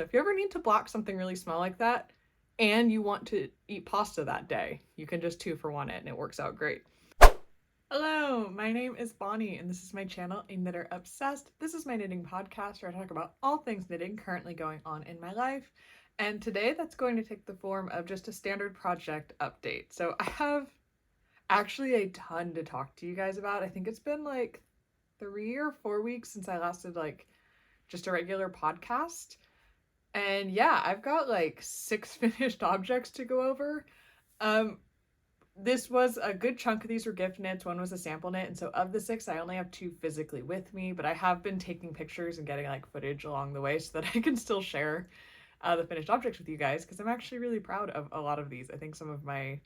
If you ever need to block something really small like that and you want to eat pasta that day, you can just 2-for-1 it and it works out great. Hello, my name is Bonnie and this is my channel, A Knitter Obsessed. This is my knitting podcast where I talk about all things knitting currently going on in my life. And today that's going to take the form of just a standard project update. So I have actually a ton to talk to you guys about. I think it's been like 3 or 4 weeks since I last did like just a regular podcast. And yeah, I've got like 6 finished objects to go over. This was a good chunk of these were gift knits. One was a sample knit. And so of the 6, I only have 2 physically with me, but I have been taking pictures and getting like footage along the way so that I can still share the finished objects with you guys, because I'm actually really proud of a lot of these. I think some of my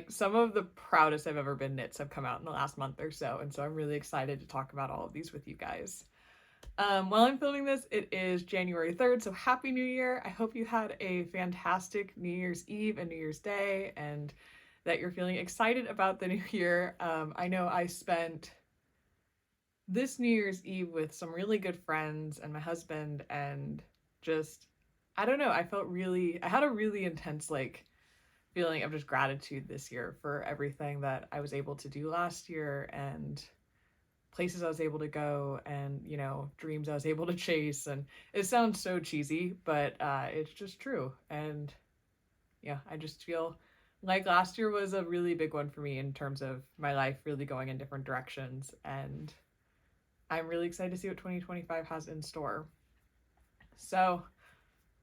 some of the proudest I've ever been knits have come out in the last month or so. And so I'm really excited to talk about all of these with you guys. While I'm filming this, it is January 3rd, so Happy New Year. I hope you had a fantastic New Year's Eve and New Year's Day, and that you're feeling excited about the new year. I know I spent this New Year's Eve with some really good friends and my husband, and just, I don't know, I had a really intense, like, feeling of just gratitude this year for everything that I was able to do last year, and places I was able to go, and, you know, dreams I was able to chase. And it sounds so cheesy, but it's just true. And yeah, I just feel like last year was a really big one for me in terms of my life really going in different directions. And I'm really excited to see what 2025 has in store. So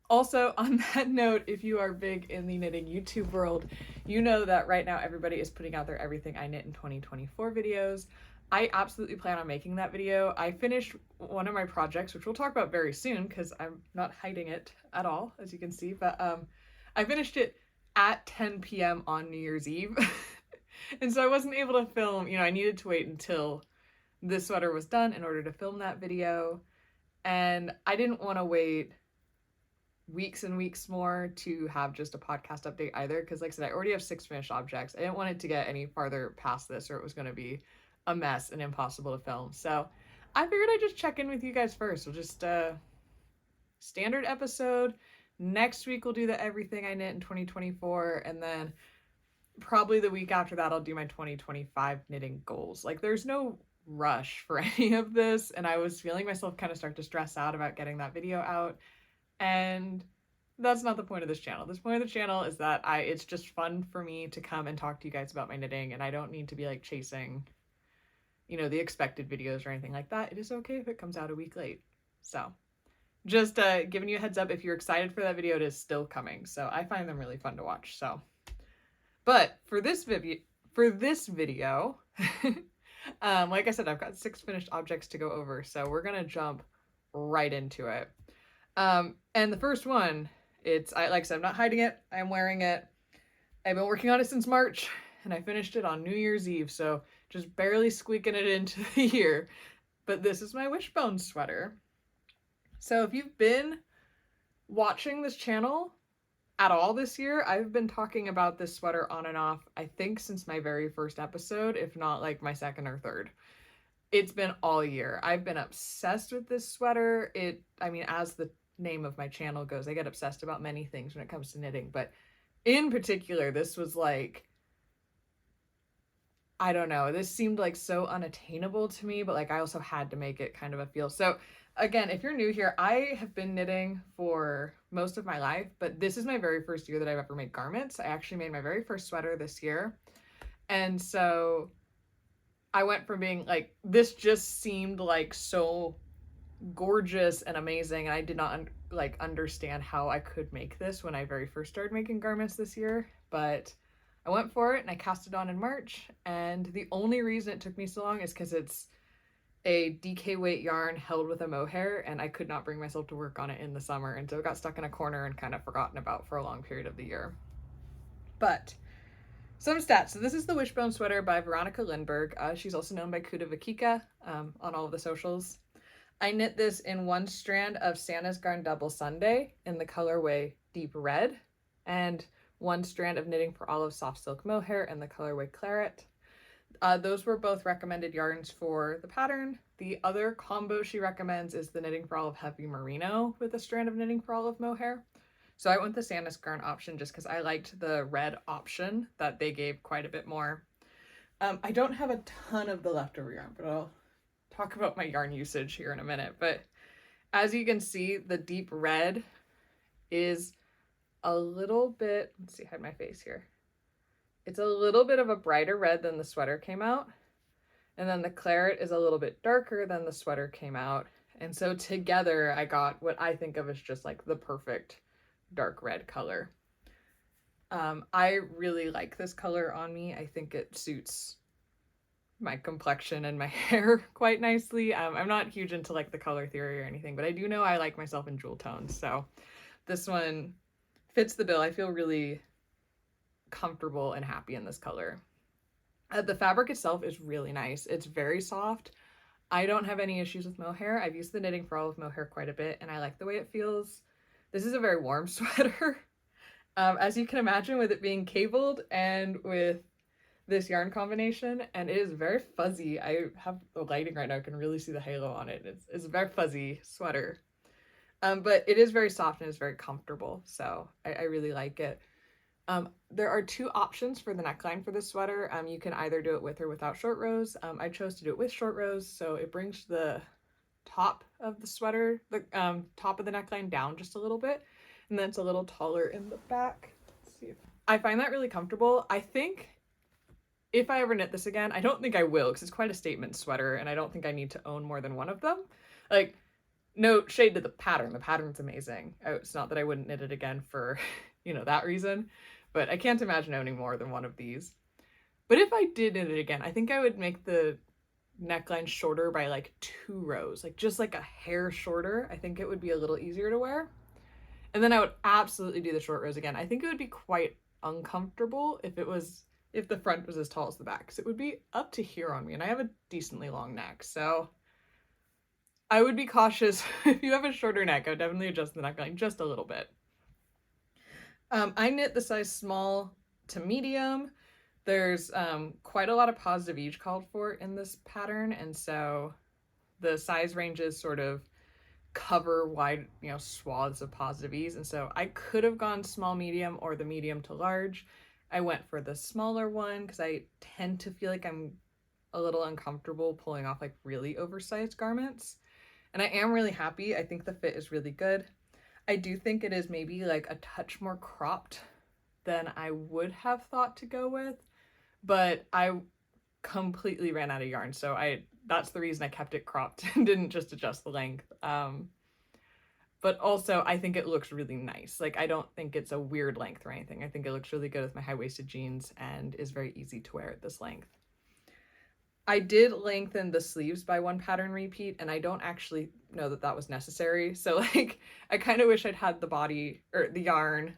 also, on that note, if you are big in the knitting YouTube world, you know that right now everybody is putting out their Everything I Knit in 2024 videos. I absolutely plan on making that video. I finished one of my projects, which we'll talk about very soon because I'm not hiding it at all, as you can see, but I finished it at 10 p.m. on New Year's Eve. And so I wasn't able to film, you know, I needed to wait until this sweater was done in order to film that video. And I didn't want to wait weeks and weeks more to have just a podcast update either, because like I said, I already have 6 finished objects. I didn't want it to get any farther past this or it was going to be a mess and impossible to film. So I figured I'd just check in with you guys first. We'll just standard episode. Next week we'll do the Everything I Knit in 2024, and then probably the week after that I'll do my 2025 knitting goals. Like, there's no rush for any of this, and I was feeling myself kind of start to stress out about getting that video out, and that's not the point of this channel. This point of the channel is that it's just fun for me to come and talk to you guys about my knitting, and I don't need to be like chasing, you know, the expected videos or anything like that. It is okay if it comes out a week late. So just giving you a heads up, if you're excited for that video, it is still coming. So I find them really fun to watch. So, but for this video, like I said, I've got 6 finished objects to go over. So we're going to jump right into it. And the first one, like I said, I'm not hiding it. I'm wearing it. I've been working on it since March, and I finished it on New Year's Eve, so just barely squeaking it into the year. But this is my Wishbone Sweater. So if you've been watching this channel at all this year, I've been talking about this sweater on and off, I think since my very first episode, if not like my second or third. It's been all year. I've been obsessed with this sweater. I mean, as the name of my channel goes, I get obsessed about many things when it comes to knitting, but in particular, this was like, I don't know, this seemed like so unattainable to me, but like I also had to make it kind of a feel. So again, if you're new here, I have been knitting for most of my life, but this is my very first year that I've ever made garments. I actually made my very first sweater this year. And so I went from being like, this just seemed like so gorgeous and amazing, and I did not understand how I could make this when I very first started making garments this year, but I went for it and I cast it on in March. And the only reason it took me so long is because it's a DK weight yarn held with a mohair, and I could not bring myself to work on it in the summer, and so it got stuck in a corner and kind of forgotten about for a long period of the year. But some stats. So this is the Wishbone Sweater by Veronica Lindberg. She's also known by Kuda Vakika on all of the socials. I knit this in 1 strand of Santa's Garn Double Sunday in the colorway Deep Red, and 1 strand of Knitting for Olive Soft Silk Mohair in the colorway Claret. Those were both recommended yarns for the pattern. The other combo she recommends is the Knitting for All of Heavy Merino with a strand of Knitting for All of mohair. So I went the Sandnes Garn option just because I liked the red option that they gave quite a bit more. I don't have a ton of the leftover yarn, but I'll talk about my yarn usage here in a minute. But as you can see, the deep red is a little bit, let's see, hide my face here. It's a little bit of a brighter red than the sweater came out. And then the claret is a little bit darker than the sweater came out. And so together I got what I think of as just like the perfect dark red color. I really like this color on me. I think it suits my complexion and my hair quite nicely. I'm not huge into like the color theory or anything, but I do know I like myself in jewel tones. So this one fits the bill. I feel really comfortable and happy in this color. The fabric itself is really nice. It's very soft. I don't have any issues with mohair. I've used the Knitting for All of mohair quite a bit and I like the way it feels. This is a very warm sweater. As you can imagine, with it being cabled and with this yarn combination, and it is very fuzzy. I have the lighting right now, I can really see the halo on it. It's a very fuzzy sweater. But it is very soft and it's very comfortable, so I really like it. There are two options for the neckline for this sweater. You can either do it with or without short rows. I chose to do it with short rows, so it brings the top of the sweater, the top of the neckline down just a little bit, and then it's a little taller in the back. Let's see if I find that really comfortable. I think if I ever knit this again, I don't think I will because it's quite a statement sweater and I don't think I need to own more than one of them. Like, no shade to the pattern. The pattern's amazing. It's not that I wouldn't knit it again for, you know, that reason, but I can't imagine owning more than one of these. But if I did knit it again, I think I would make the neckline shorter by like 2 rows, like just like a hair shorter. I think it would be a little easier to wear. And then I would absolutely do the short rows again. I think it would be quite uncomfortable if the front was as tall as the back, because it would be up to here on me, and I have a decently long neck, so I would be cautious. If you have a shorter neck, I would definitely adjust the neckline just a little bit. I knit the size small to medium. There's quite a lot of positive ease called for in this pattern, and so the size ranges sort of cover wide, you know, swaths of positive ease, and so I could have gone small medium or the medium to large. I went for the smaller one because I tend to feel like I'm a little uncomfortable pulling off like really oversized garments, and I am really happy. I think the fit is really good. I do think it is maybe like a touch more cropped than I would have thought to go with, but I completely ran out of yarn, so that's the reason I kept it cropped and didn't just adjust the length. But also I think it looks really nice. Like, I don't think it's a weird length or anything. I think it looks really good with my high-waisted jeans and is very easy to wear at this length. I did lengthen the sleeves by 1 pattern repeat, and I don't actually know that that was necessary. So like, I kind of wish I'd had the body or the yarn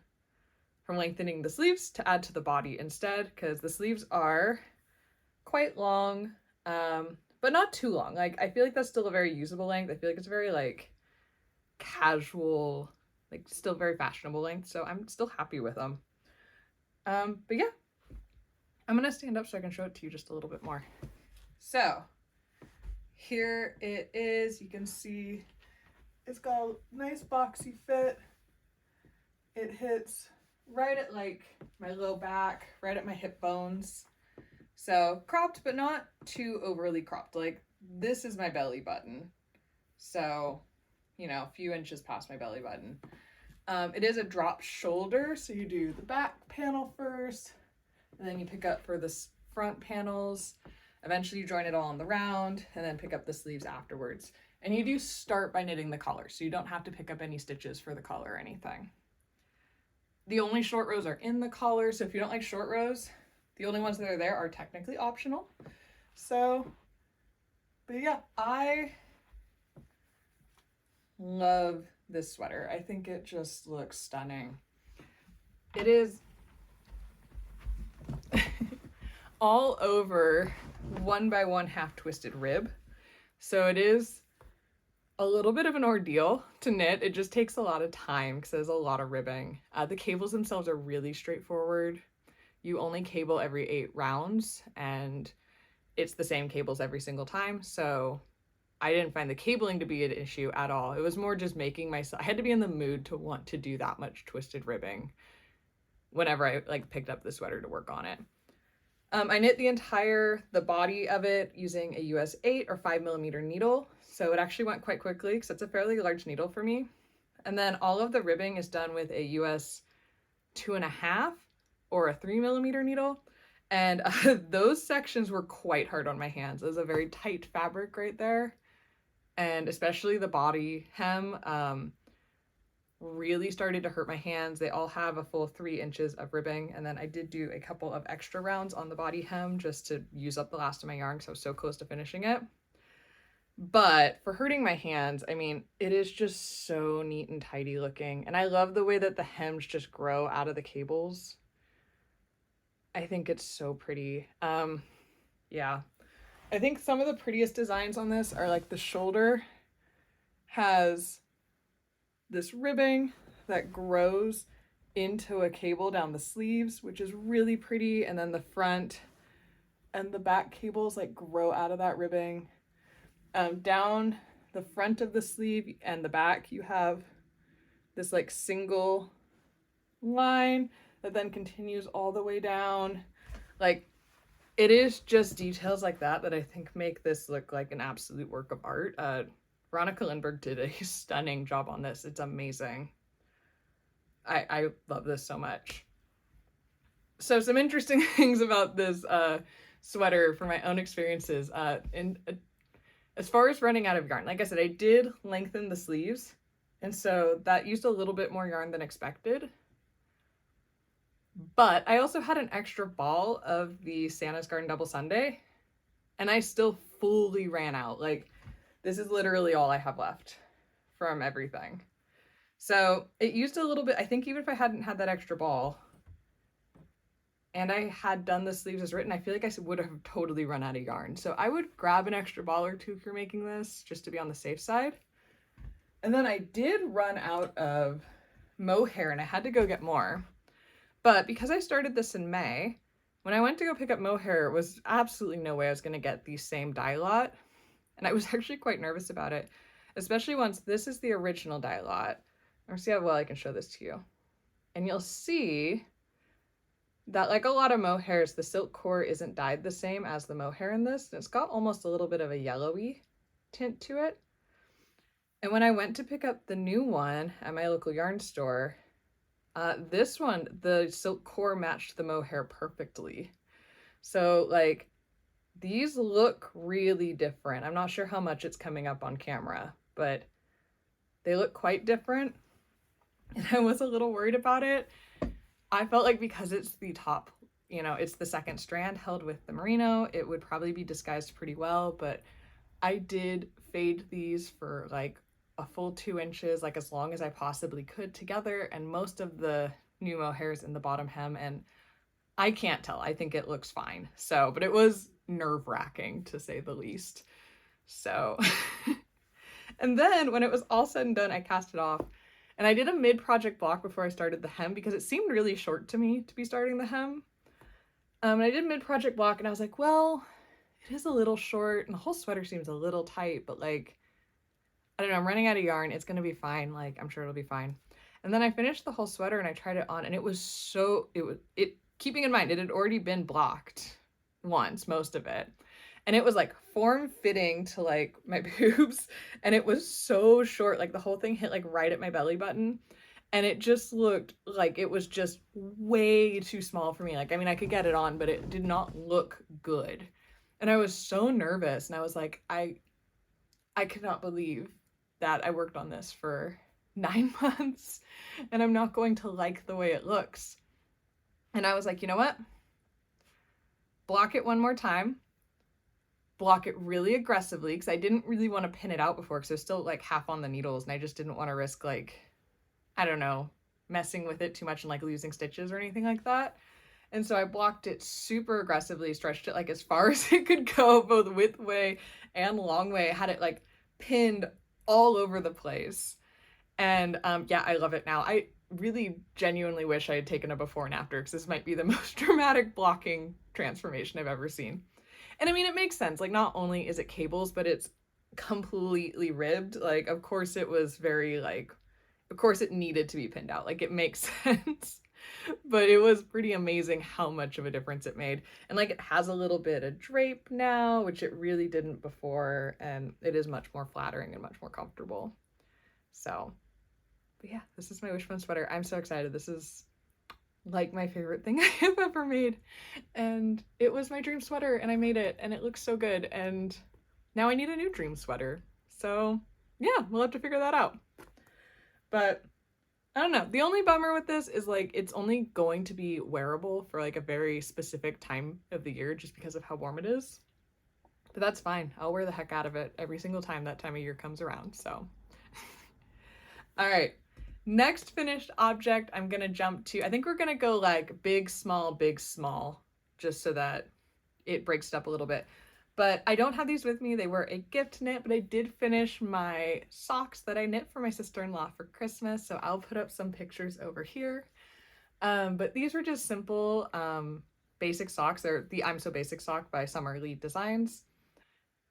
from lengthening the sleeves to add to the body instead, because the sleeves are quite long, but not too long. Like, I feel like that's still a very usable length. I feel like it's very like casual, like still very fashionable length, so I'm still happy with them. But yeah, I'm gonna stand up so I can show it to you just a little bit more. So here it is. You can see it's got a nice boxy fit. It hits right at like my low back, right at my hip bones. So cropped, but not too overly cropped. Like, this is my belly button, so, you know, a few inches past my belly button. It is a drop shoulder, so you do the back panel first, and then you pick up for the front panels. Eventually you join it all on the round, and then pick up the sleeves afterwards. And you do start by knitting the collar, so you don't have to pick up any stitches for the collar or anything. The only short rows are in the collar, so if you don't like short rows, the only ones that are there are technically optional. So, but yeah, I love this sweater. I think it just looks stunning. It is all over 1x1 half twisted rib. So it is a little bit of an ordeal to knit. It just takes a lot of time because there's a lot of ribbing. The cables themselves are really straightforward. You only cable every 8 rounds, and it's the same cables every single time. So I didn't find the cabling to be an issue at all. It was more just making myself, I had to be in the mood to want to do that much twisted ribbing whenever I like picked up the sweater to work on it. I knit the body of it using a US 8 or 5mm needle. So it actually went quite quickly because it's a fairly large needle for me. And then all of the ribbing is done with a US 2.5 or a 3mm needle. And those sections were quite hard on my hands. It was a very tight fabric right there. And especially the body hem really started to hurt my hands. They all have a full 3 inches of ribbing. And then I did do a couple of extra rounds on the body hem just to use up the last of my yarn because I was so close to finishing it. But for hurting my hands, I mean, it is just so neat and tidy looking. And I love the way that the hems just grow out of the cables. I think it's so pretty. Yeah. I think some of the prettiest designs on this are like the shoulder has this ribbing that grows into a cable down the sleeves, which is really pretty. And then the front and the back cables like grow out of that ribbing. Down the front of the sleeve and the back, you have this like single line that then continues all the way down. Like, it is just details like that that I think make this look like an absolute work of art. Veronica Lindbergh did a stunning job on this. It's amazing. I love this so much. So some interesting things about this sweater from my own experiences. As far as running out of yarn, like I said, I did lengthen the sleeves, and so that used a little bit more yarn than expected. But I also had an extra ball of the Santa's Garden Double Sunday, and I still fully ran out. Like, this is literally all I have left from everything. So it used a little bit, I think even if I hadn't had that extra ball, and I had done the sleeves as written, I feel like I would have totally run out of yarn. So I would grab an extra ball or two if you're making this, just to be on the safe side. And then I did run out of mohair, and I had to go get more. But because I started this in May, when I went to go pick up mohair, it was absolutely no way I was going to get the same dye lot. And I was actually quite nervous about it, especially once this is the original dye lot. Let's see how well I can show this to you. And you'll see that, like a lot of mohairs, the silk core isn't dyed the same as the mohair in this. It's got almost a little bit of a yellowy tint to it. And when I went to pick up the new one at my local yarn store, this one, the silk core matched the mohair perfectly. So like, these look really different. I'm not sure how much it's coming up on camera, but they look quite different. And I was a little worried about it. I felt like because it's the top, you know, it's the second strand held with the merino, it would probably be disguised pretty well, but I did fade these for like a full 2 inches, like as long as I possibly could together, and most of the new mohairs in the bottom hem, and I can't tell. I think it looks fine. So, but it was nerve-wracking to say the least. So, and then when it was all said and done, I cast it off. And I did a mid-project block before I started the hem because it seemed really short to me to be starting the hem. And I did mid-project block and I was like, well, it is a little short and the whole sweater seems a little tight, but like, I don't know, I'm running out of yarn. It's going to be fine. Like, I'm sure it'll be fine. And then I finished the whole sweater and I tried it on, and it was so, keeping in mind, it had already been blocked once, most of it. And it was like form-fitting to like my boobs, and it was so short, like the whole thing hit like right at my belly button, and it just looked like it was just way too small for me. Like, I mean, I could get it on, but it did not look good. And I was so nervous, and I was like, I could not believe that I worked on this for 9 months and I'm not going to like the way it looks. And I was like, you know what? Block it one more time. Block it really aggressively, because I didn't really want to pin it out before because it was still like half on the needles, and I just didn't want to risk like, I don't know, messing with it too much and like losing stitches or anything like that. And so I blocked it super aggressively, stretched it like as far as it could go, both width way and long way. I had it like pinned all over the place. And yeah, I love it now. I really genuinely wish I had taken a before and after, because this might be the most dramatic blocking transformation I've ever seen. And I mean, it makes sense. Like, not only is it cables, but it's completely ribbed. Like, of course it was very like, of course it needed to be pinned out. Like, it makes sense. But it was pretty amazing how much of a difference it made. And like, it has a little bit of drape now, which it really didn't before, and it is much more flattering and much more comfortable. So, but yeah, this is my Wishbone sweater. I'm so excited. This is like my favorite thing I have ever made. And it was my dream sweater, and I made it, and it looks so good. And now I need a new dream sweater. So yeah, we'll have to figure that out. But I don't know. The only bummer with this is like, it's only going to be wearable for like a very specific time of the year just because of how warm it is. But that's fine. I'll wear the heck out of it every single time that time of year comes around. So, all right. Next finished object, I'm going to jump to, I think we're going to go like big, small, just so that it breaks it up a little bit. But I don't have these with me. They were a gift knit, but I did finish my socks that I knit for my sister-in-law for Christmas. So I'll put up some pictures over here. But these were just simple, basic socks. They're the I'm So Basic sock by Summer Lee Designs.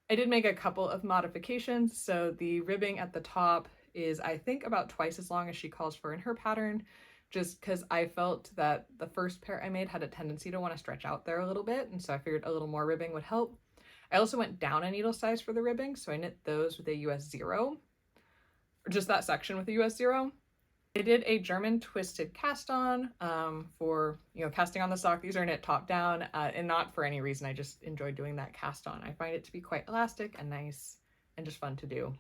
I did make a couple of modifications. So the ribbing at the top is, I think, about twice as long as she calls for in her pattern, just because I felt that the first pair I made had a tendency to want to stretch out there a little bit. And so I figured a little more ribbing would help. I also went down a needle size for the ribbing, so I knit those with a US 0, or just that section with a US 0. I did a German twisted cast on for, casting on the sock. These are knit top down, and not for any reason. I just enjoyed doing that cast on. I find it to be quite elastic and nice and just fun to do.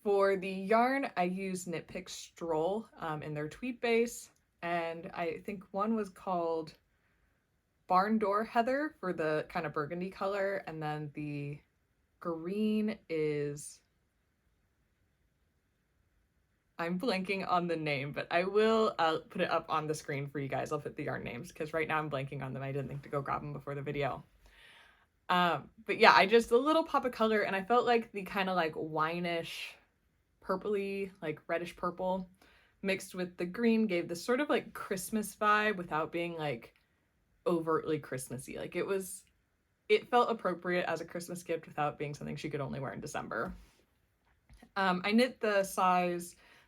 For the yarn, I used Knit Pick Stroll in their tweed base, and I think one was called Barn Door Heather for the kind of burgundy color, and then the green is, I'm blanking on the name, but I will put it up on the screen for you guys. I'll put the yarn names because right now I'm blanking on them. I didn't think to go grab them before the video. But yeah, I just a little pop of color, and I felt like the kind of like wineish, purpley, like reddish purple mixed with the green gave this sort of like Christmas vibe without being like overtly Christmassy. Like, it felt appropriate as a Christmas gift without being something she could only wear in December. I knit the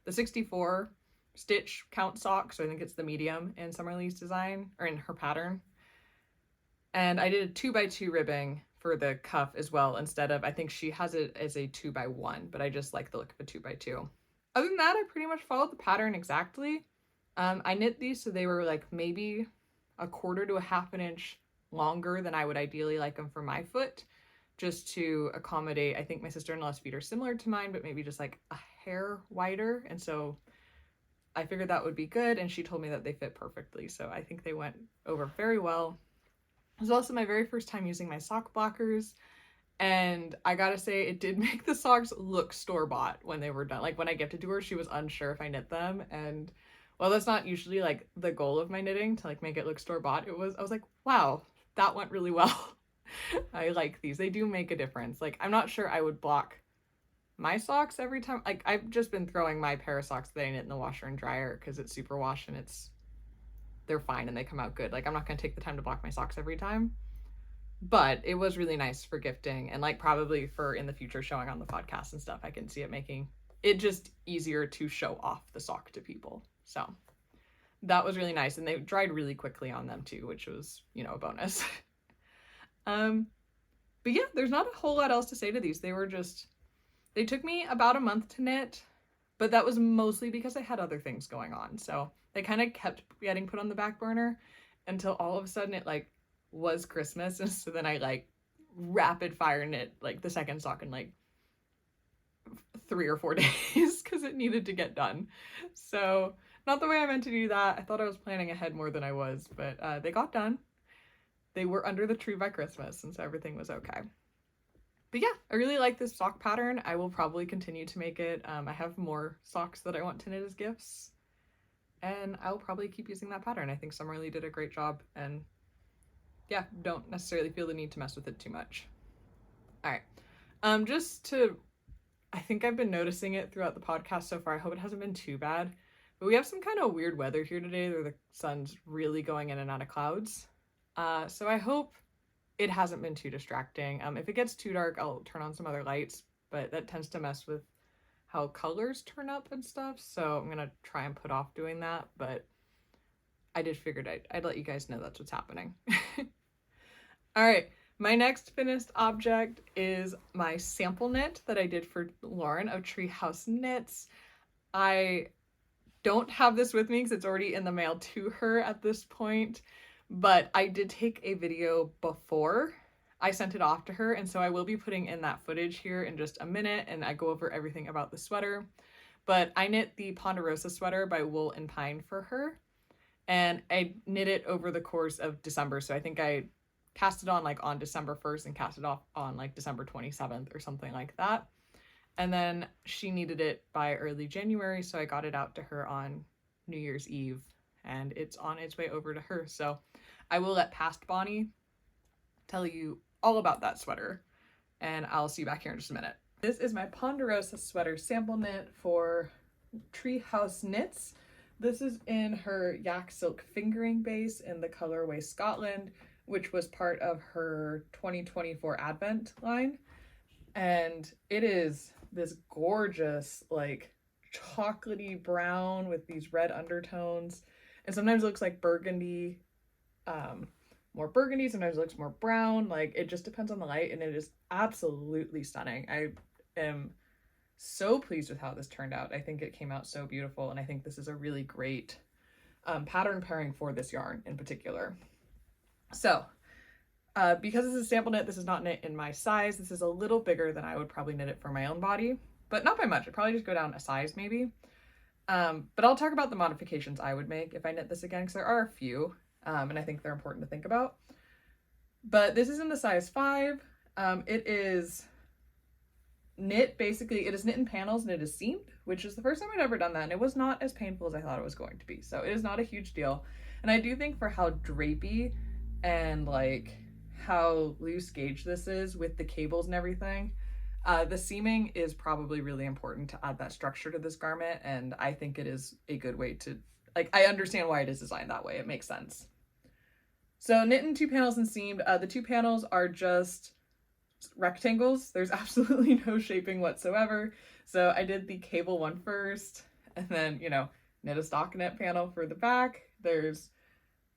64 stitch count sock, so I think it's the medium in Summer Lee's design, or in her pattern. And I did a 2x2 ribbing for the cuff as well, instead of, I think she has it as a 2x1, but I just like the look of a 2x2. Other than that, I pretty much followed the pattern exactly. I knit these so they were like maybe a quarter to a half an inch longer than I would ideally like them for my foot, just to accommodate, I think my sister-in-law's feet are similar to mine, but maybe just like a hair wider. And so I figured that would be good, and she told me that they fit perfectly. So I think they went over very well. It was also my very first time using my sock blockers, and I gotta say, it did make the socks look store-bought when they were done. Like, when I gifted to her, she was unsure if I knit them, and well, that's not usually like the goal of my knitting, to like make it look store-bought. I was like, wow, that went really well. I like these. They do make a difference. Like, I'm not sure I would block my socks every time. Like, I've just been throwing my pair of socks that I knit in the washer and dryer because it's super wash and they're fine and they come out good. Like, I'm not going to take the time to block my socks every time. But it was really nice for gifting, and like probably for in the future showing on the podcast and stuff. I can see it making it just easier to show off the sock to people. So that was really nice, and they dried really quickly on them too, which was, a bonus. But yeah, there's not a whole lot else to say to these. They took me about a month to knit, but that was mostly because I had other things going on. So they kind of kept getting put on the back burner until all of a sudden it like was Christmas. And so then I like rapid fire knit like the second sock in like 3 or 4 days because it needed to get done. So not the way I meant to do that. I thought I was planning ahead more than I was, but they got done. They were under the tree by Christmas, and so everything was okay. But yeah, I really like this sock pattern. I will probably continue to make it. I have more socks that I want to knit as gifts, and I'll probably keep using that pattern. I think Summer Lee did a great job, and yeah, don't necessarily feel the need to mess with it too much. All right, I think I've been noticing it throughout the podcast so far. I hope it hasn't been too bad, but we have some kind of weird weather here today where the sun's really going in and out of clouds. So I hope it hasn't been too distracting. If it gets too dark, I'll turn on some other lights, but that tends to mess with how colors turn up and stuff. So I'm gonna try and put off doing that, but I just figured I'd let you guys know that's what's happening. All right, my next finished object is my sample knit that I did for Lauren of Treehouse Knits. I don't have this with me because it's already in the mail to her at this point, but I did take a video before I sent it off to her, and so I will be putting in that footage here in just a minute, and I go over everything about the sweater. But I knit the Ponderosa sweater by Wool and Pine for her, and I knit it over the course of December. So I think I cast it on like on December 1st and cast it off on like December 27th or something like that. And then she needed it by early January, so I got it out to her on New Year's Eve, and it's on its way over to her. So I will let Past Bonnie tell you all about that sweater, and I'll see you back here in just a minute. This is my Ponderosa sweater sample knit for Treehouse Knits. This is in her Yak Silk fingering base in the colorway Scotland, which was part of her 2024 Advent line. And it is this gorgeous, like, chocolatey brown with these red undertones. And sometimes it looks like burgundy, more burgundy, sometimes it looks more brown. Like, it just depends on the light, and it is absolutely stunning. I am so pleased with how this turned out. I think it came out so beautiful, and I think this is a really great pattern pairing for this yarn in particular. So, because this is sample knit, this is not knit in my size. This is a little bigger than I would probably knit it for my own body, but not by much. I'd probably just go down a size maybe. But I'll talk about the modifications I would make if I knit this again, because there are a few, and I think they're important to think about. But this is in the size 5. It is knit, basically, it is knit in panels and it is seamed, which is the first time I'd ever done that, and it was not as painful as I thought it was going to be. So it is not a huge deal. And I do think for how drapey and like how loose gauge this is with the cables and everything, the seaming is probably really important to add that structure to this garment, and I think it is a good way to, like, I understand why it is designed that way. It makes sense. So knit in 2 panels and seamed. The 2 panels are just rectangles. There's absolutely no shaping whatsoever. So I did the cable one first, and then, you know, knit a stockinette panel for the back.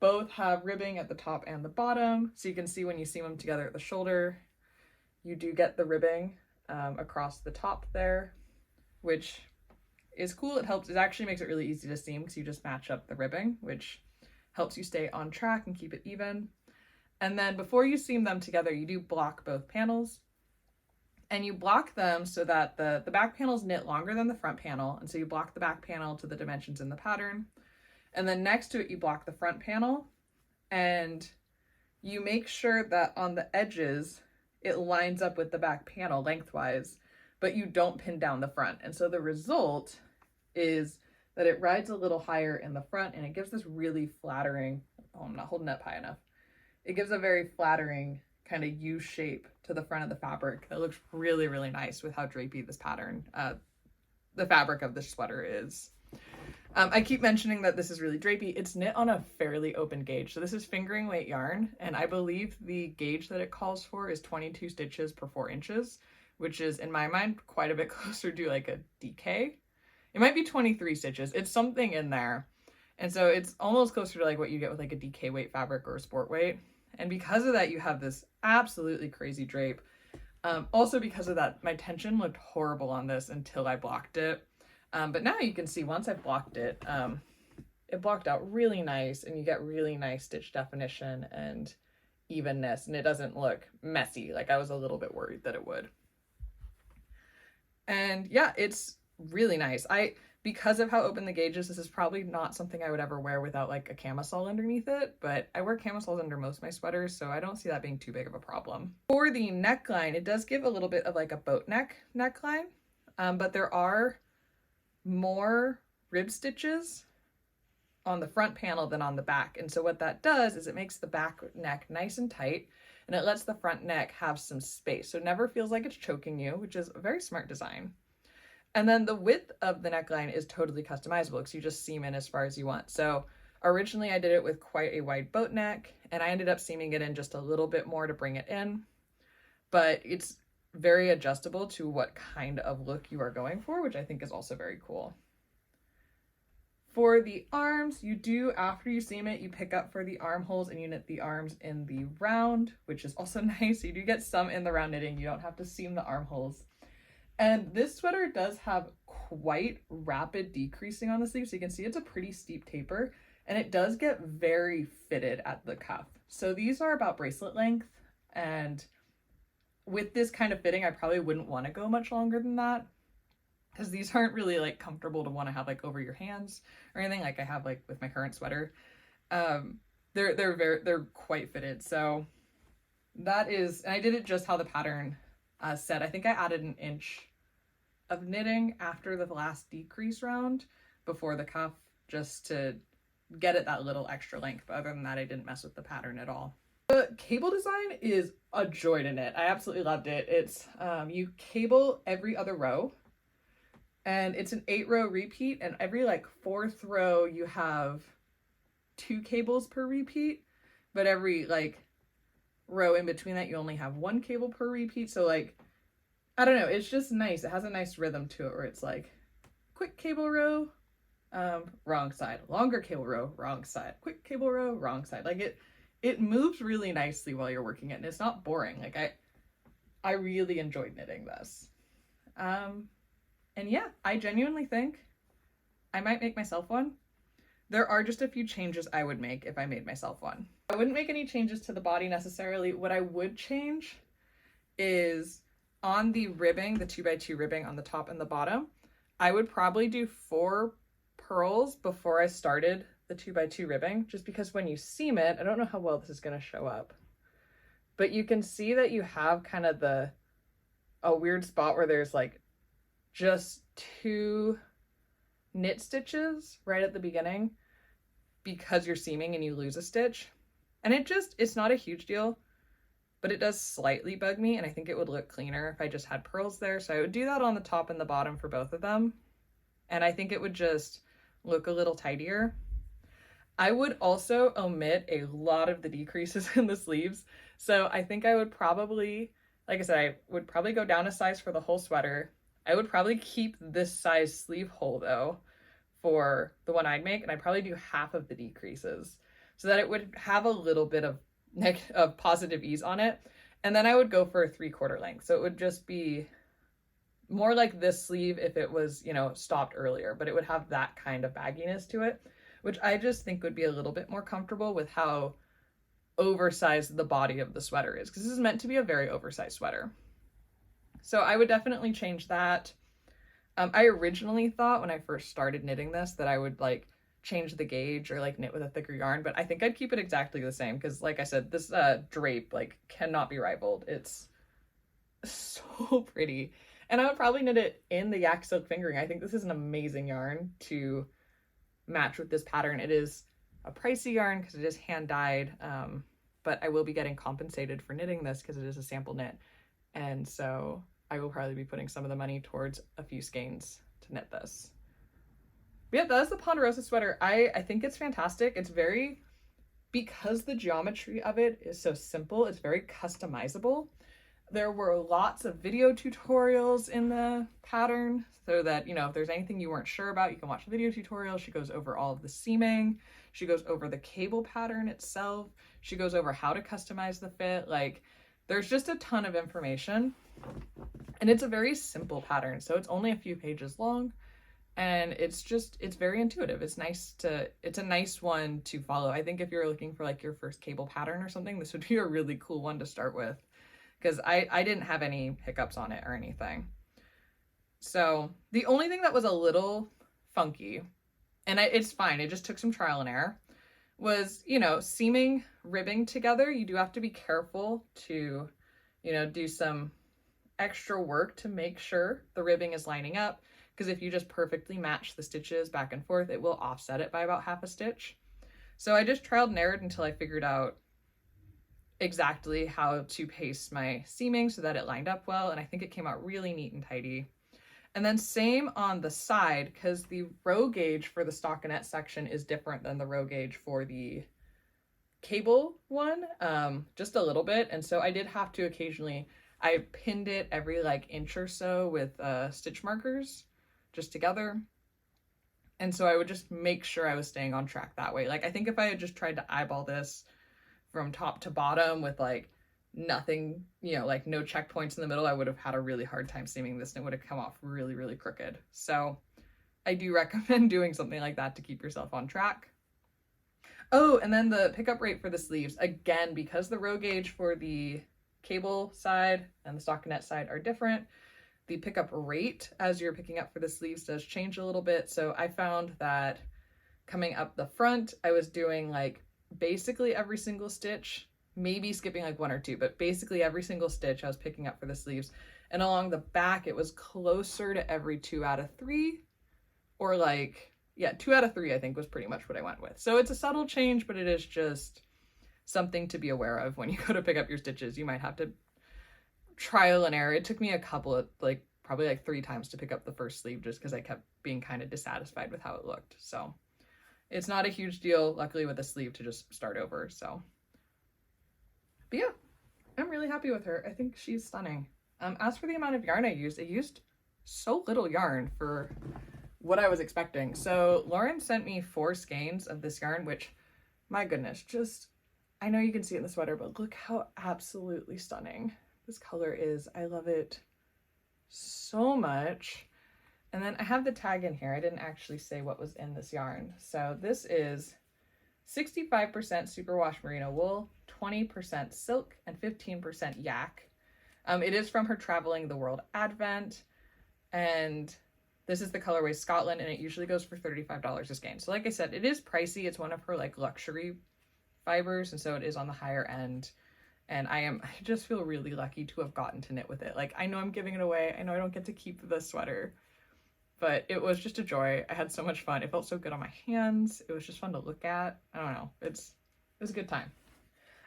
Both have ribbing at the top and the bottom, so you can see when you seam them together at the shoulder, you do get the ribbing across the top there, which is cool. It helps. It actually makes it really easy to seam because you just match up the ribbing, which helps you stay on track and keep it even. And then before you seam them together, you do block both panels, and you block them so that the back panel is knit longer than the front panel, and so you block the back panel to the dimensions in the pattern. And then next to it, you block the front panel, and you make sure that on the edges, it lines up with the back panel lengthwise, but you don't pin down the front. And so the result is that it rides a little higher in the front, and it gives this really flattering, oh, I'm not holding up high enough. It gives a very flattering kind of U shape to the front of the fabric that looks really, really nice with how drapey this pattern, the fabric of this sweater is. I keep mentioning that this is really drapey. It's knit on a fairly open gauge. So this is fingering weight yarn, and I believe the gauge that it calls for is 22 stitches per 4 inches, which is, in my mind, quite a bit closer to like a DK. It might be 23 stitches. It's something in there. And so it's almost closer to like what you get with like a DK weight fabric or a sport weight. And because of that, you have this absolutely crazy drape. Also because of that, my tension looked horrible on this until I blocked it. But now you can see once I blocked it, it blocked out really nice, and you get really nice stitch definition and evenness, and it doesn't look messy like I was a little bit worried that it would. And yeah, it's really nice. Because of how open the gauge is, this is probably not something I would ever wear without like a camisole underneath it, but I wear camisoles under most of my sweaters, so I don't see that being too big of a problem. For the neckline, it does give a little bit of like a boat neckline, but there are more rib stitches on the front panel than on the back. And so what that does is it makes the back neck nice and tight, and it lets the front neck have some space. So it never feels like it's choking you, which is a very smart design. And then the width of the neckline is totally customizable because you just seam in as far as you want. So originally I did it with quite a wide boat neck, and I ended up seaming it in just a little bit more to bring it in. But it's very adjustable to what kind of look you are going for, which I think is also very cool. For the arms, you do, after you seam it, you pick up for the armholes and you knit the arms in the round, which is also nice. You do get some in the round knitting. You don't have to seam the armholes. And this sweater does have quite rapid decreasing on the sleeve. So you can see it's a pretty steep taper, and it does get very fitted at the cuff. So these are about bracelet length, and with this kind of fitting, I probably wouldn't want to go much longer than that, because these aren't really like comfortable to want to have like over your hands or anything like I have like with my current sweater. They're quite fitted. So that is, and I did it just how the pattern said. I think I added an inch of knitting after the last decrease round before the cuff, just to get it that little extra length. But other than that, I didn't mess with the pattern at all. The cable design is a joy to knit. I absolutely loved it. It's you cable every other row, and it's an 8-row repeat, and every like 4th row you have 2 cables per repeat, but every like row in between that you only have 1 cable per repeat. So like, I don't know, it's just nice. It has a nice rhythm to it where it's like quick cable row, wrong side, longer cable row, wrong side, quick cable row, wrong side. Like it moves really nicely while you're working it, and it's not boring. Like I really enjoyed knitting this. And yeah, I genuinely think I might make myself one. There are just a few changes I would make if I made myself one. I wouldn't make any changes to the body necessarily. What I would change is on the ribbing, the 2x2 ribbing on the top and the bottom, I would probably do 4 pearls before I started the 2x2 ribbing, just because when you seam it, I don't know how well this is going to show up, but you can see that you have kind of a weird spot where there's like just 2 knit stitches right at the beginning because you're seaming and you lose a stitch. And it's not a huge deal, but it does slightly bug me, and I think it would look cleaner if I just had pearls there. So I would do that on the top and the bottom for both of them, and I think it would just look a little tidier. I would also omit a lot of the decreases in the sleeves. So I think I would probably, like I said, I would probably go down a size for the whole sweater. I would probably keep this size sleeve hole though for the one I'd make, and I'd probably do half of the decreases so that it would have a little bit of positive ease on it. And then I would go for a 3/4 length. So it would just be more like this sleeve if it was, stopped earlier, but it would have that kind of bagginess to it, which I just think would be a little bit more comfortable with how oversized the body of the sweater is, because this is meant to be a very oversized sweater. So I would definitely change that. I originally thought when I first started knitting this that I would like change the gauge or like knit with a thicker yarn, but I think I'd keep it exactly the same, because like I said, this drape like cannot be rivaled. It's so pretty. And I would probably knit it in the yak silk fingering. I think this is an amazing yarn to match with this pattern. It is a pricey yarn because it is hand dyed, but I will be getting compensated for knitting this because it is a sample knit, and so I will probably be putting some of the money towards a few skeins to knit this. But yeah, that's the Ponderosa sweater. I think it's fantastic. It's very, because the geometry of it is so simple, it's very customizable. There were lots of video tutorials in the pattern so that, if there's anything you weren't sure about, you can watch the video tutorial. She goes over all of the seaming. She goes over the cable pattern itself. She goes over how to customize the fit. Like, there's just a ton of information, and it's a very simple pattern. So it's only a few pages long, and it's very intuitive. It's a nice one to follow. I think if you're looking for like your first cable pattern or something, this would be a really cool one to start with, because I didn't have any hiccups on it or anything. So the only thing that was a little funky, and it's fine, it just took some trial and error, was, seaming ribbing together. You do have to be careful to, do some extra work to make sure the ribbing is lining up, because if you just perfectly match the stitches back and forth, it will offset it by about half a stitch. So I just trialed and errored until I figured out exactly how to paste my seaming so that it lined up well, and I think it came out really neat and tidy. And then same on the side, because the row gauge for the stockinette section is different than the row gauge for the cable one, just a little bit. And so I did have to occasionally I pinned it every like inch or so with stitch markers just together. And so I would just make sure I was staying on track that way. Like, I think if I had just tried to eyeball this from top to bottom with like nothing, you know, like no checkpoints in the middle, I would have had a really hard time seaming this and it would have come off really, really crooked. So I do recommend doing something like that to keep yourself on track. Oh, and then the pickup rate for the sleeves, again, because the row gauge for the cable side and the stockinette side are different, the pickup rate as you're picking up for the sleeves does change a little bit. So I found that coming up the front, I was doing like basically every single stitch, maybe skipping like one or two, but basically every single stitch I was picking up for the sleeves. And along the back, it was closer to every 2 out of 3, or like, yeah, 2 out of 3, I think was pretty much what I went with. So it's a subtle change, but it is just something to be aware of when you go to pick up your stitches. You might have to trial and error. It took me a couple of like probably like 3 times to pick up the first sleeve just because I kept being kind of dissatisfied with how it looked. So it's not a huge deal, luckily, with a sleeve to just start over. So, but yeah, I'm really happy with her. I think she's stunning. As for the amount of yarn I used so little yarn for what I was expecting. So Lauren sent me 4 skeins of this yarn, which, my goodness, just, I know you can see it in the sweater, but look how absolutely stunning this color is. I love it so much. And then I have the tag in here. I didn't actually say what was in this yarn. So this is 65% superwash merino wool, 20% silk, and 15% yak. It is from her Traveling the World Advent, and this is the colorway Scotland, and it usually goes for $35 a skein. So like I said, it is pricey. It's one of her like luxury fibers, and so it is on the higher end. And I just feel really lucky to have gotten to knit with it. Like, I know I'm giving it away. I know I don't get to keep the sweater, but it was just a joy. I had so much fun. It felt so good on my hands. It was just fun to look at. I don't know. It was a good time.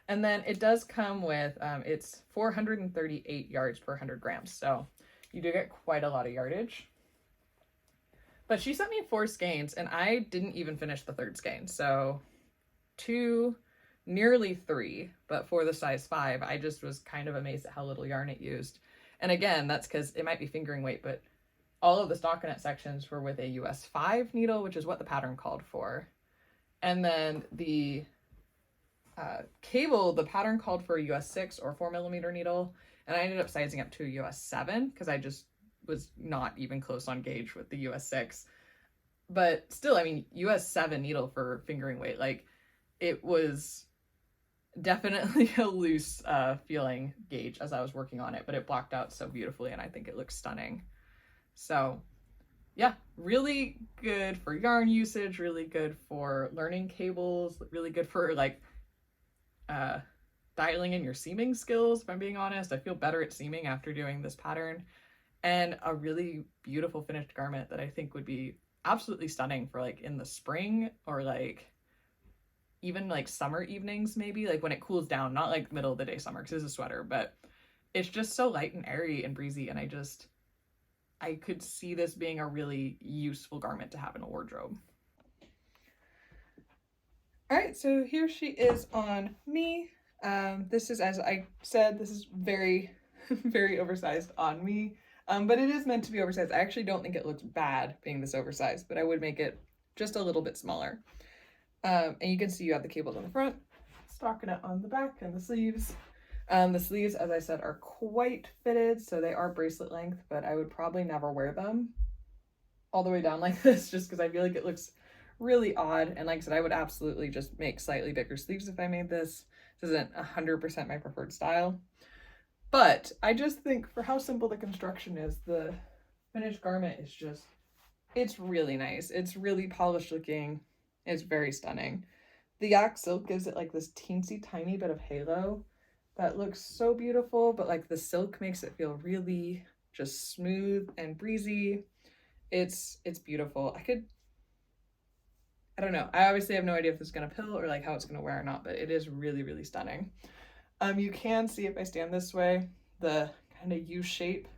And then it does come with, it's 438 yards per 100 grams. So you do get quite a lot of yardage. But she sent me 4 skeins, and I didn't even finish the 3rd skein. So 2, nearly 3, but for the size 5, I just was kind of amazed at how little yarn it used. And again, that's because it might be fingering weight, but all of the stockinette sections were with a US 5 needle, which is what the pattern called for. And then the cable, the pattern called for a US 6 or 4mm needle, and I ended up sizing up to a US 7 because I just was not even close on gauge with the US 6. But still, I mean, US 7 needle for fingering weight, like, it was definitely a loose feeling gauge as I was working on it, but it blocked out so beautifully, and I think it looks stunning. So yeah, really good for yarn usage, really good for learning cables, really good for like dialing in your seaming skills, if I'm being honest. I feel better at seaming after doing this pattern, and a really beautiful finished garment that I think would be absolutely stunning for like in the spring, or like even like summer evenings, maybe like when it cools down, not like middle of the day summer because it's a sweater, but it's just so light and airy and breezy, and I could see this being a really useful garment to have in a wardrobe. All right, so here she is on me. This is, as I said, this is very, very oversized on me, but it is meant to be oversized. I actually don't think it looks bad being this oversized, but I would make it just a little bit smaller. And you can see you have the cables on the front, stockinette on the back, and the sleeves. The sleeves, as I said, are quite fitted, so they are bracelet length, but I would probably never wear them all the way down like this just because I feel like it looks really odd. And like I said, I would absolutely just make slightly bigger sleeves if I made this. This isn't 100% my preferred style, but I just think for how simple the construction is, the finished garment is just, it's really nice. It's really polished looking. It's very stunning. The yak silk gives it like this teensy tiny bit of halo that looks so beautiful, but like the silk makes it feel really just smooth and breezy. It's beautiful. I don't know. I obviously have no idea if this is gonna pill or like how it's gonna wear or not, but it is really, really stunning. You can see if I stand this way, the kind of U shape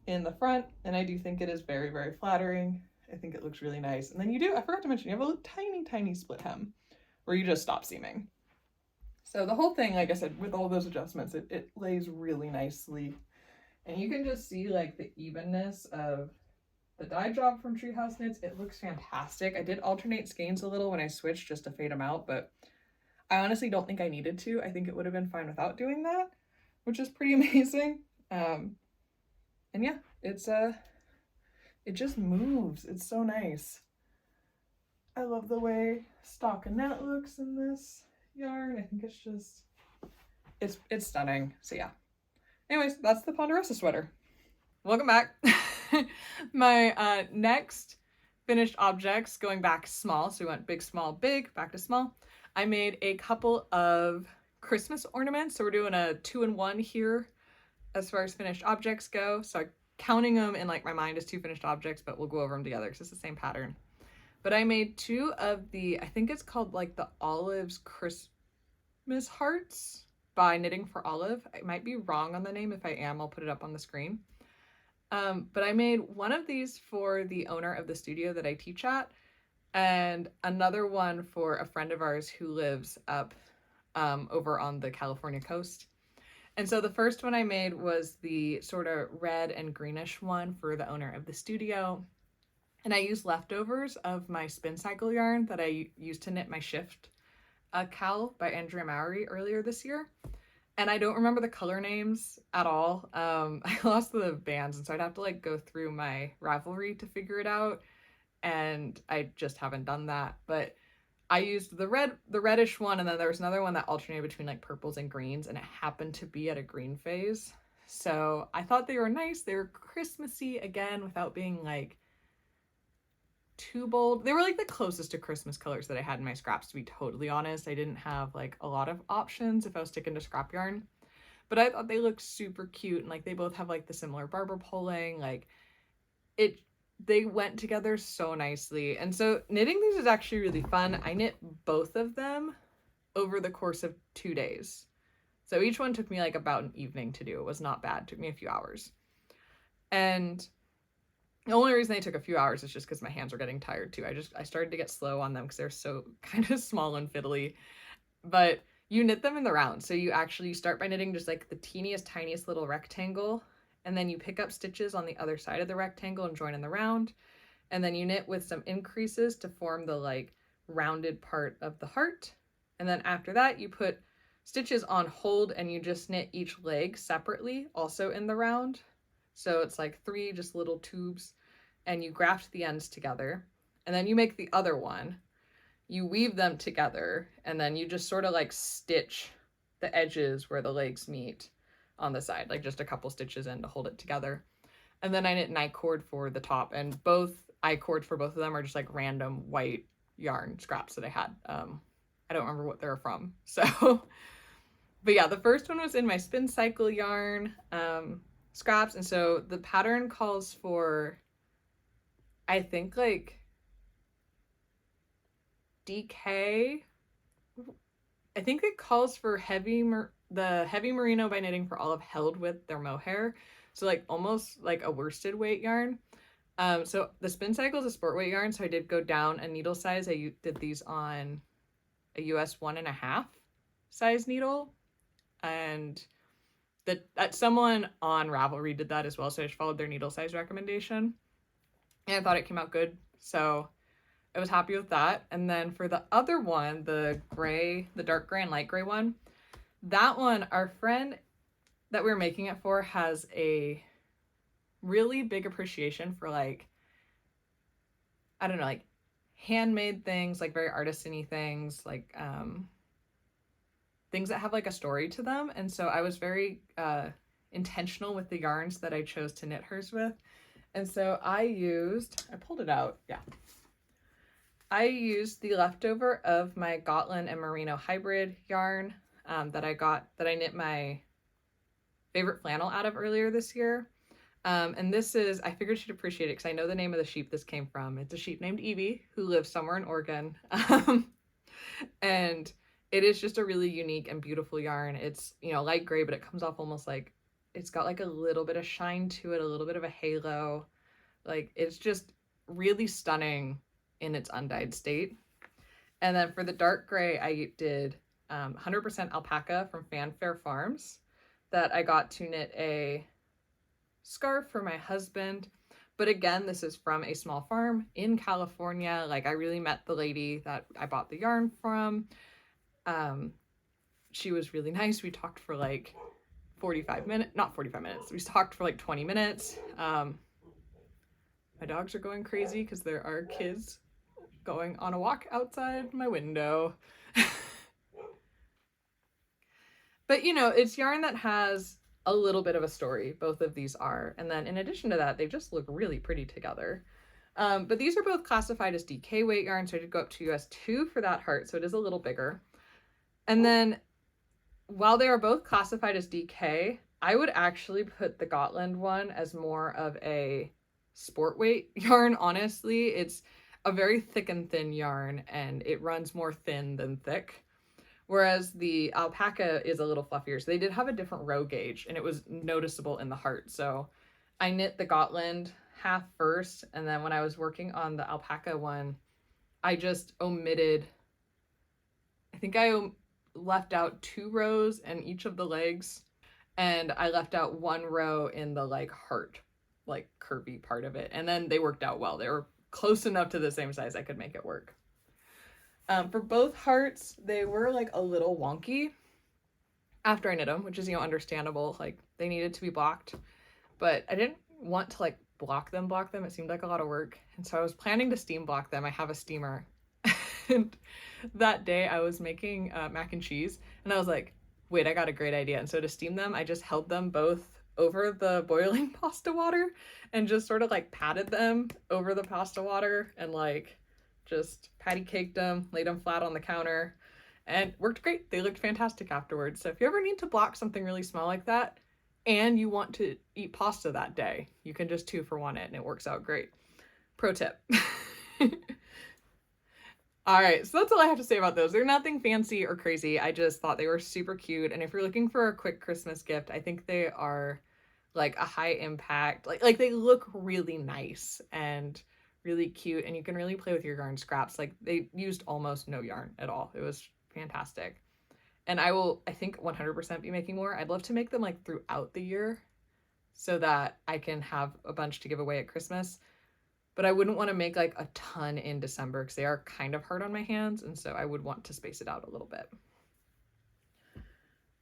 in the front, and I do think it is very, very flattering. I think it looks really nice. And then you do, I forgot to mention, you have a tiny, tiny split hem where you just stop seaming. So the whole thing, like I said, with all those adjustments, it lays really nicely. And you can just see like the evenness of the dye job from Treehouse Knits. It looks fantastic. I did alternate skeins a little when I switched just to fade them out, but I honestly don't think I needed to. I think it would have been fine without doing that, which is pretty amazing. And yeah, it just moves. It's so nice. I love the way stockinette looks in this yarn. I think it's just, it's stunning. So yeah. Anyways, that's the Ponderosa sweater. Welcome back. My next finished objects, going back small, so we went big, small, big, back to small. I made a couple of Christmas ornaments, so we're doing a 2-in-1 here as far as finished objects go. So I'm counting them in like my mind as 2 finished objects, but we'll go over them together because it's the same pattern. But I made 2 of the, I think it's called like the Olive's Christmas Hearts by Knitting for Olive. I might be wrong on the name. If I am, I'll put it up on the screen. But I made one of these for the owner of the studio that I teach at, and another one for a friend of ours who lives up over on the California coast. And so the first one I made was the sort of red and greenish one for the owner of the studio. And I used leftovers of my spin cycle yarn that I used to knit my shift cowl by Andrea Mowry earlier this year. And I don't remember the color names at all. I lost the bands, and so I'd have to like go through my Ravelry to figure it out. And I just haven't done that. But I used the reddish one, and then there was another one that alternated between like purples and greens, and it happened to be at a green phase. So I thought they were nice. They were Christmassy again without being like too bold. They were like the closest to Christmas colors that I had in my scraps, to be totally honest. I didn't have like a lot of options if I was sticking to scrap yarn, but I thought they looked super cute, and like they both have like the similar barber pulling, like they went together so nicely. And so knitting these is actually really fun. I knit both of them over the course of 2 days, so each one took me like about an evening to do. It was not bad. It took me a few hours, and the only reason they took a few hours is just because my hands were getting tired too. I started to get slow on them because they're so kind of small and fiddly. But you knit them in the round. So you start by knitting just like the teeniest, tiniest little rectangle. And then you pick up stitches on the other side of the rectangle and join in the round. And then you knit with some increases to form the like rounded part of the heart. And then after that, you put stitches on hold and you just knit each leg separately, also in the round. So it's like 3 just little tubes, and you graft the ends together, and then you make the other one, you weave them together, and then you just sort of like stitch the edges where the legs meet on the side, like just a couple stitches in to hold it together. And then I knit an I-cord for the top, and both I-cords for both of them are just like random white yarn scraps that I had. I don't remember what they're from. So, but yeah, the first one was in my spin cycle yarn scraps, and so the pattern calls for, I think, like DK. I think it calls for the heavy merino by Knitting for Olive held with their mohair, so like almost like a worsted weight yarn. So the spin cycle is a sport weight yarn, so I did go down a needle size. I did these on a US 1.5 size needle, and that someone on Ravelry did that as well, so I just followed their needle size recommendation, and I thought it came out good, so I was happy with that. And then for the other one, the dark gray and light gray one, that one, our friend that we were making it for has a really big appreciation for like, I don't know, like handmade things, like very artisan-y things, like things that have like a story to them. And so I was very intentional with the yarns that I chose to knit hers with. And so I pulled it out. Yeah. I used the leftover of my Gotland and Merino hybrid yarn that I knit my favorite flannel out of earlier this year. And this is, I figured she'd appreciate it because I know the name of the sheep this came from. It's a sheep named Evie who lives somewhere in Oregon. And it is just a really unique and beautiful yarn. It's, light gray, but it comes off almost like, it's got like a little bit of shine to it, a little bit of a halo. Like, it's just really stunning in its undyed state. And then for the dark gray, I did 100% alpaca from Fanfare Farms that I got to knit a scarf for my husband. But again, this is from a small farm in California. Like, I really met the lady that I bought the yarn from. She was really nice. We talked for like 45 minutes, not 45 minutes. We talked for like 20 minutes. My dogs are going crazy because there are kids going on a walk outside my window. But you know, it's yarn that has a little bit of a story. Both of these are. And then in addition to that, they just look really pretty together. But these are both classified as DK weight yarn, so I did go up to US 2 for that heart, so it is a little bigger. And then while they are both classified as DK, I would actually put the Gotland one as more of a sport weight yarn, honestly. It's a very thick and thin yarn, and it runs more thin than thick. Whereas the alpaca is a little fluffier. So they did have a different row gauge, and it was noticeable in the heart. So I knit the Gotland half first, and then when I was working on the alpaca one, I just omitted, I think I left out 2 rows in each of the legs, and I left out 1 row in the like heart, like curvy part of it. And then they worked out well. They were close enough to the same size I could make it work. For both hearts, they were like a little wonky after I knit them, which is, you know, understandable. Like, they needed to be blocked, but I didn't want to like block them. It seemed like a lot of work. And so I was planning to steam block them. I have a steamer. And that day I was making mac and cheese, and I was like, wait, I got a great idea. And so to steam them, I just held them both over the boiling pasta water and just sort of like patted them over the pasta water and like just patty caked them, laid them flat on the counter, and worked great. They looked fantastic afterwards. So if you ever need to block something really small like that and you want to eat pasta that day, you can just 2-for-1 it and it works out great. Pro tip. All right, so that's all I have to say about those. They're nothing fancy or crazy. I just thought they were super cute. And if you're looking for a quick Christmas gift, I think they are like a high impact. Like they look really nice and really cute, and you can really play with your yarn scraps. Like, they used almost no yarn at all. It was fantastic. And I will, I think, 100% be making more. I'd love to make them like throughout the year so that I can have a bunch to give away at Christmas. But I wouldn't want to make like a ton in December because they are kind of hard on my hands. And so I would want to space it out a little bit.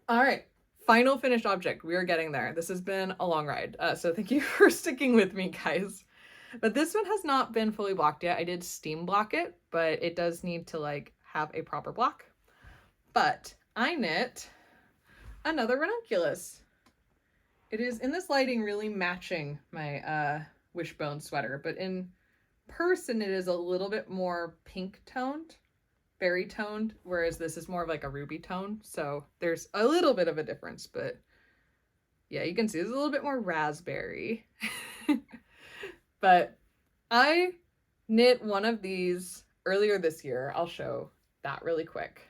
All right, final finished object. We are getting there. This has been a long ride. So thank you for sticking with me, guys. But this one has not been fully blocked yet. I did steam block it, but it does need to like have a proper block. But I knit another Ranunculus. It is in this lighting really matching my Wishbone Sweater, but in person it is a little bit more pink toned, berry toned, whereas this is more of like a ruby tone. So there's a little bit of a difference, but yeah, you can see it's a little bit more raspberry. But I knit one of these earlier this year. I'll show that really quick.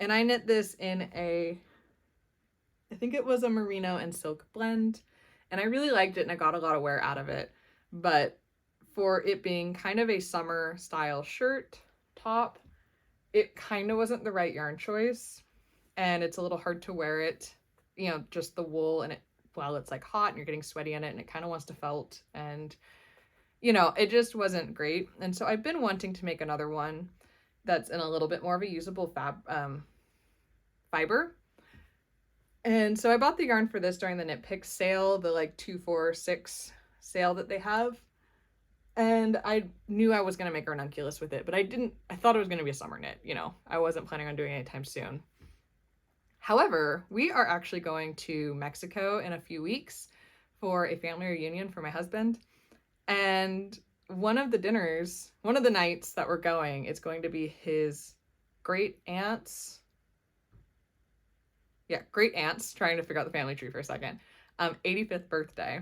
And I knit this in I think it was a merino and silk blend. And I really liked it and I got a lot of wear out of it. But for it being kind of a summer style shirt top, it kind of wasn't the right yarn choice. And it's a little hard to wear it, you know, just the wool and it, while it's like hot and you're getting sweaty in it and it kind of wants to felt, and you know, it just wasn't great. And so I've been wanting to make another one that's in a little bit more of a usable fiber. And so I bought the yarn for this during the Knit Picks sale, the like 246 sale that they have. And I knew I was going to make a ranunculus with it, but I thought it was going to be a summer knit, you know, I wasn't planning on doing it anytime soon. However, we are actually going to Mexico in a few weeks for a family reunion for my husband. And one of the nights that we're going, it's going to be his great aunt's, trying to figure out the family tree for a second, 85th birthday.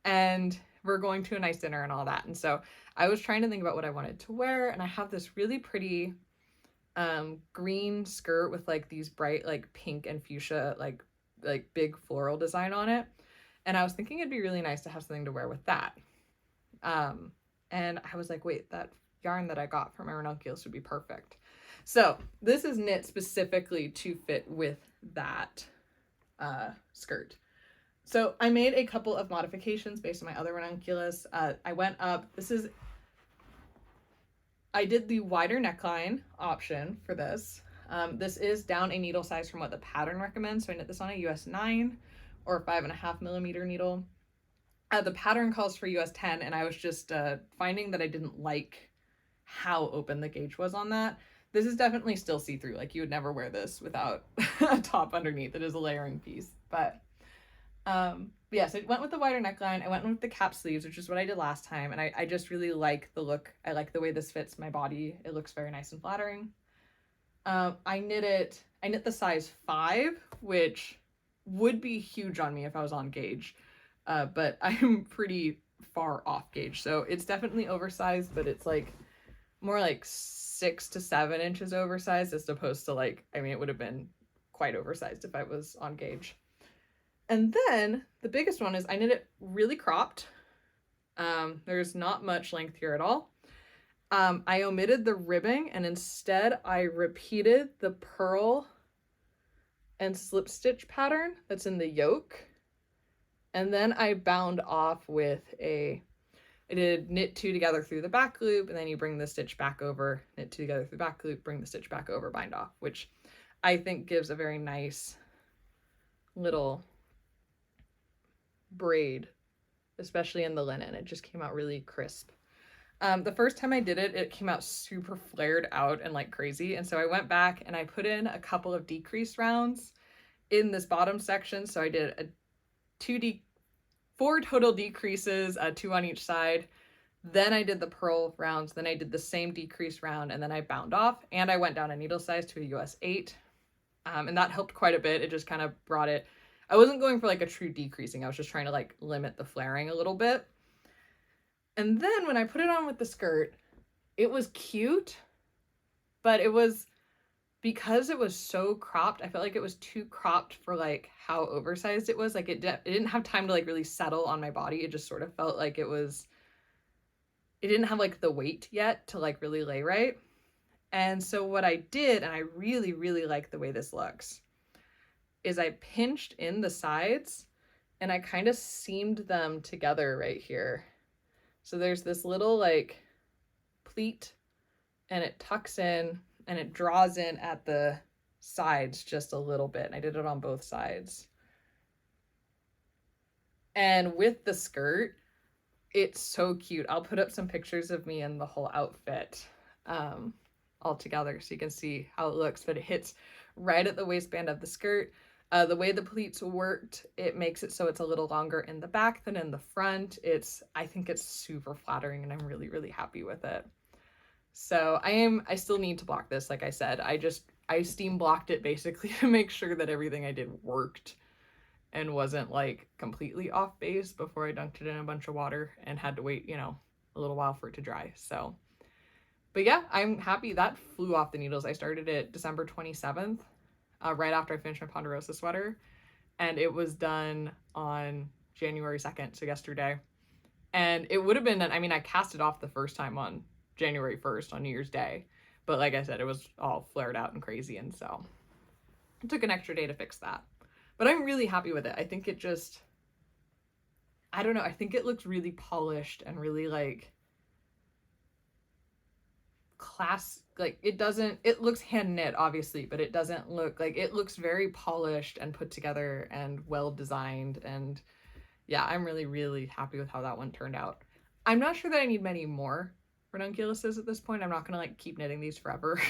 And we're going to a nice dinner and all that. And so I was trying to think about what I wanted to wear. And I have this really pretty green skirt with like these bright like pink and fuchsia like big floral design on it, and I was thinking it'd be really nice to have something to wear with that. And I was like, wait, that yarn that I got from my Ranunculus would be perfect. So this is knit specifically to fit with that skirt. So I made a couple of modifications based on my other Ranunculus. I went up, I did the wider neckline option for this. This is down a needle size from what the pattern recommends. So I knit this on a US 9 or 5.5 millimeter needle. The pattern calls for US 10, and I was just finding that I didn't like how open the gauge was on that. This is definitely still see-through. Like, you would never wear this without a top underneath. It is a layering piece. But yeah, so I went with the wider neckline. I went with the cap sleeves, which is what I did last time. And I just really like the look. I like the way this fits my body. It looks very nice and flattering. I knit the size 5, which would be huge on me if I was on gauge. But I'm pretty far off gauge. So it's definitely oversized, but it's like more like 6 to 7 inches oversized as opposed to like, I mean, it would have been quite oversized if I was on gauge. And then the biggest one is I knit it really cropped. There's not much length here at all. I omitted the ribbing and instead I repeated the purl and slip stitch pattern that's in the yoke. And then I bound off with I did knit 2 together through the back loop, and then you bring the stitch back over, knit 2 together through the back loop, bring the stitch back over, bind off, which I think gives a very nice little braid, especially in the linen. It just came out really crisp. The first time I did it, it came out super flared out and like crazy. And so I went back and I put in a couple of decrease rounds in this bottom section. So I did 4 total decreases, 2 on each side. Then I did the purl rounds. Then I did the same decrease round, and then I bound off, and I went down a needle size to a US 8. And that helped quite a bit. It just kind of brought it. I wasn't going for like a true decreasing. I was just trying to like limit the flaring a little bit. And then when I put it on with the skirt, it was cute, but it was, because it was so cropped, I felt like it was too cropped for like how oversized it was. Like it didn't have time to like really settle on my body. It just sort of felt like it didn't have like the weight yet to like really lay right. And so what I did, and I really, really like the way this looks, is I pinched in the sides and I kind of seamed them together right here. So there's this little like pleat and it tucks in and it draws in at the sides just a little bit. And I did it on both sides. And with the skirt, it's so cute. I'll put up some pictures of me in the whole outfit all together so you can see how it looks, but it hits right at the waistband of the skirt. The way the pleats worked, it makes it so it's a little longer in the back than in the front. I think it's super flattering and I'm really, really happy with it. So I still need to block this. Like I said, I steam blocked it basically to make sure that everything I did worked and wasn't like completely off base before I dunked it in a bunch of water and had to wait, a little while for it to dry. So, but yeah, I'm happy that flew off the needles. I started it December 27th. Right after I finished my Ponderosa sweater, and it was done on January 2nd, so yesterday. And it would have been, I cast it off the first time on January 1st on New Year's Day, but like I said, it was all flared out and crazy, and so it took an extra day to fix that. But I'm really happy with it. I think it just, I don't know, I think it looks really polished and really like it looks hand knit obviously, but it doesn't look like, it looks very polished and put together and well designed. And yeah, I'm really, really happy with how that one turned out. I'm not sure that I need many more Ranunculuses at this point. I'm not gonna like keep knitting these forever.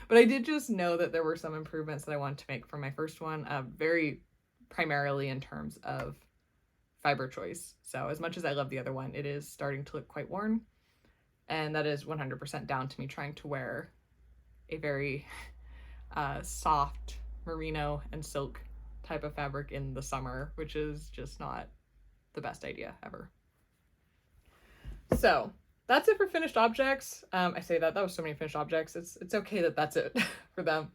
But I did just know that there were some improvements that I wanted to make for my first one, very primarily in terms of fiber choice. So as much as I love the other one, it is starting to look quite worn. And that is 100% down to me trying to wear a very soft merino and silk type of fabric in the summer, which is just not the best idea ever. So that's it for finished objects. I say that was so many finished objects. It's okay that that's it for them.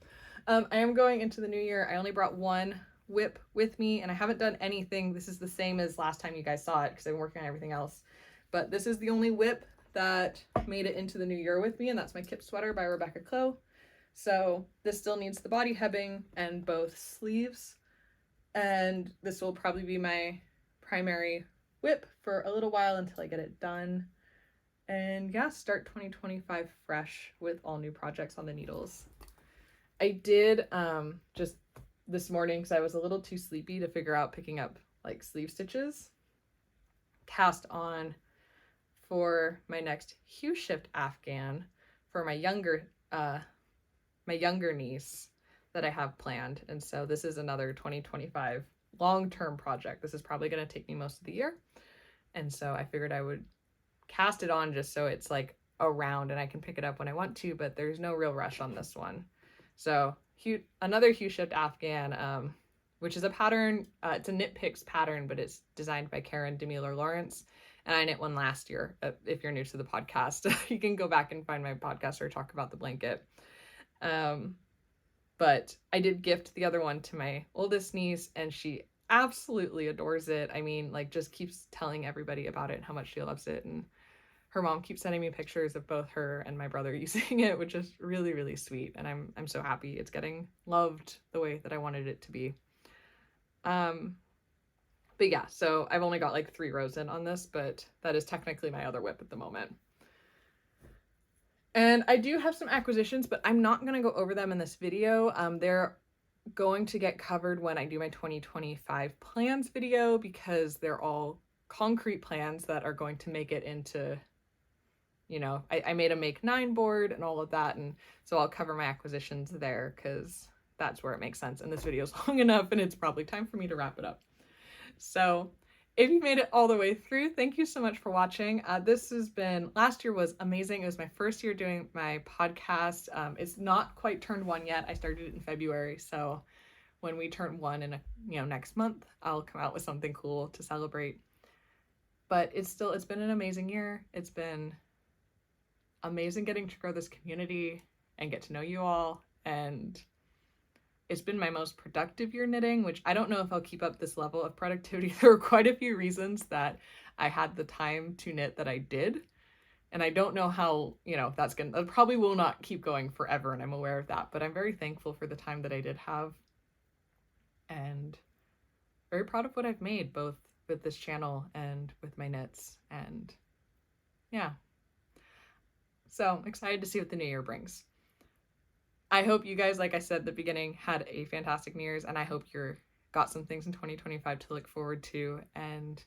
I am going into the new year. I only brought one whip with me and I haven't done anything. This is the same as last time you guys saw it because I've been working on everything else. But this is the only whip that made it into the new year with me, and that's my Kip Sweater by Rebecca Clow. So this still needs the body hebbing and both sleeves, and this will probably be my primary whip for a little while until I get it done. And yeah, start 2025 fresh with all new projects on the needles. I did just this morning, because I was a little too sleepy to figure out picking up like sleeve stitches, cast on for my next hue shift Afghan for my younger niece that I have planned. And so this is another 2025 long-term project. This is probably going to take me most of the year. And so I figured I would cast it on just so it's like around and I can pick it up when I want to, but there's no real rush on this one. So another hue shift Afghan, which is a pattern, it's a Knit Picks pattern, but it's designed by Kerin, Dimeler-Laurence. And I knit one last year. If you're new to the podcast, you can go back and find my podcast or talk about the blanket. But I did gift the other one to my oldest niece, and she absolutely adores it. I mean, like, just keeps telling everybody about it and how much she loves it. And her mom keeps sending me pictures of both her and my brother using it, which is really, really sweet. And I'm so happy it's getting loved the way that I wanted it to be. But yeah, so I've only got like 3 rows in on this, but that is technically my other whip at the moment. And I do have some acquisitions, but I'm not going to go over them in this video. They're going to get covered when I do my 2025 plans video, because they're all concrete plans that are going to make it into, you know, I made a Make 9 board and all of that. And so I'll cover my acquisitions there because that's where it makes sense. And this video is long enough and it's probably time for me to wrap it up. So if you made it all the way through, thank you so much for watching. Last year was amazing. It was my first year doing my podcast. It's not quite turned 1 yet. I started it in February. So when we turn 1 in next month, I'll come out with something cool to celebrate. But it's been an amazing year. It's been amazing getting to grow this community and get to know you all. And it's been my most productive year knitting, which I don't know if I'll keep up this level of productivity. There were quite a few reasons that I had the time to knit that I did. And I don't know how, that probably will not keep going forever. And I'm aware of that, but I'm very thankful for the time that I did have and very proud of what I've made, both with this channel and with my knits. And yeah, so excited to see what the new year brings. I hope you guys, like I said at the beginning, had a fantastic New Year's, and I hope you're got some things in 2025 to look forward to. And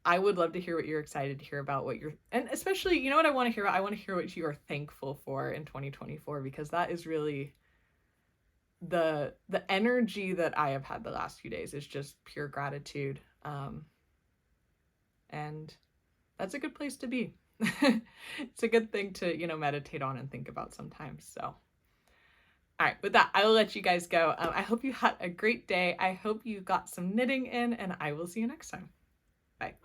I would love to hear what you're excited to hear about, and especially, you know what I want to hear about? I want to hear what you are thankful for in 2024, because that is really the energy that I have had the last few days is just pure gratitude. And that's a good place to be. It's a good thing to, meditate on and think about sometimes. So all right, with that, I will let you guys go. I hope you had a great day. I hope you got some knitting in, and I will see you next time. Bye.